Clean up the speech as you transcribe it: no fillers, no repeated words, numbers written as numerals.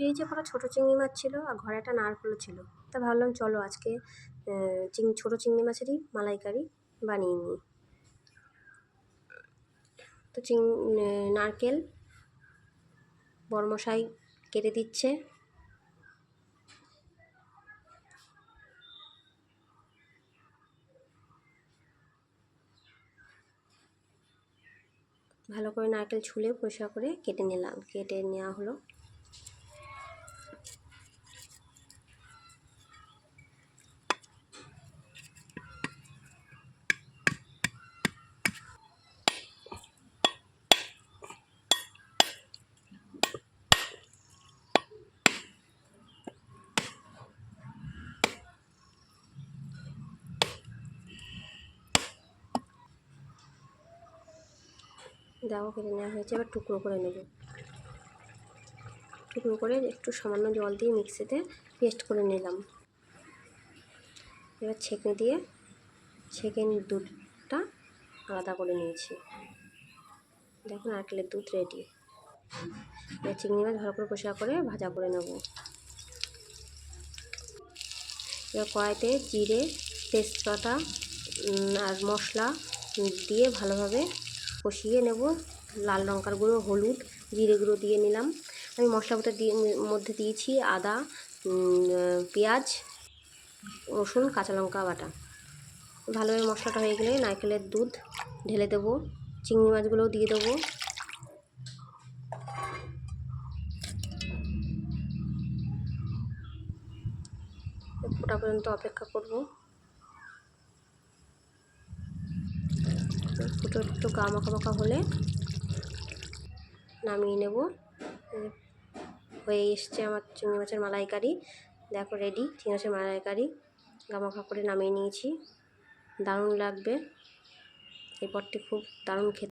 ফ্রিজে করা ছোটো চিংড়ি মাছ ছিল আর ঘরে একটা নারকেলও ছিল। তা ভাবলাম চলো আজকে ছোটো চিংড়ি মাছেরই মালাইকারি বানিয়ে নিই। তো নারকেল বড়মশাই কেটে দিচ্ছে। ভালো করে নারকেল ছুলে পরিষ্কার করে কেটে নেওয়া হলো। দেখো কেটে নেওয়া হয়েছে, এবার টুকরো করে নেব। টুকরো করে একটু সামান্য জল দিয়ে মিক্সিতে পেস্ট করে নিলাম। এবার ছেঁকে দিয়ে দুধটা আলাদা করে নিয়েছি। দেখো নারকেলের দুধ রেডি। এবার চিংড়ি মাছ ভালো করে পরিষ্কার করে ভাজা করে নেব। এবার কড়াইতে জিরে, তেজপাতা আর মশলা দিয়ে ভালোভাবে কষিয়ে নেব। লাল লঙ্কার গুঁড়ো, হলুদ, জিরে গুঁড়ো দিয়ে নিলাম। আমি মশলাটা মধ্যে দিয়েছি আদা, পেঁয়াজ, রসুন, কাঁচা লঙ্কা বাটা। ভালোভাবে মশলাটা হয়ে গেলে নারকেলের দুধ ঢেলে দেবো, চিংড়ি মাছগুলোও দিয়ে দেবো। ফোটা পর্যন্ত অপেক্ষা করব। ফুটো একটু গা মাখা মাখা হলে নামিয়ে নেব। হয়ে এসছে আমার চিংড়ি মাছের মালাইকারি। দেখো রেডি চিংড়ি মাছের মালাইকারি। গা মাখা করে নামিয়ে নিয়েছি। দারুণ লাগবে, এই পদটি খুব দারুণ খেতে।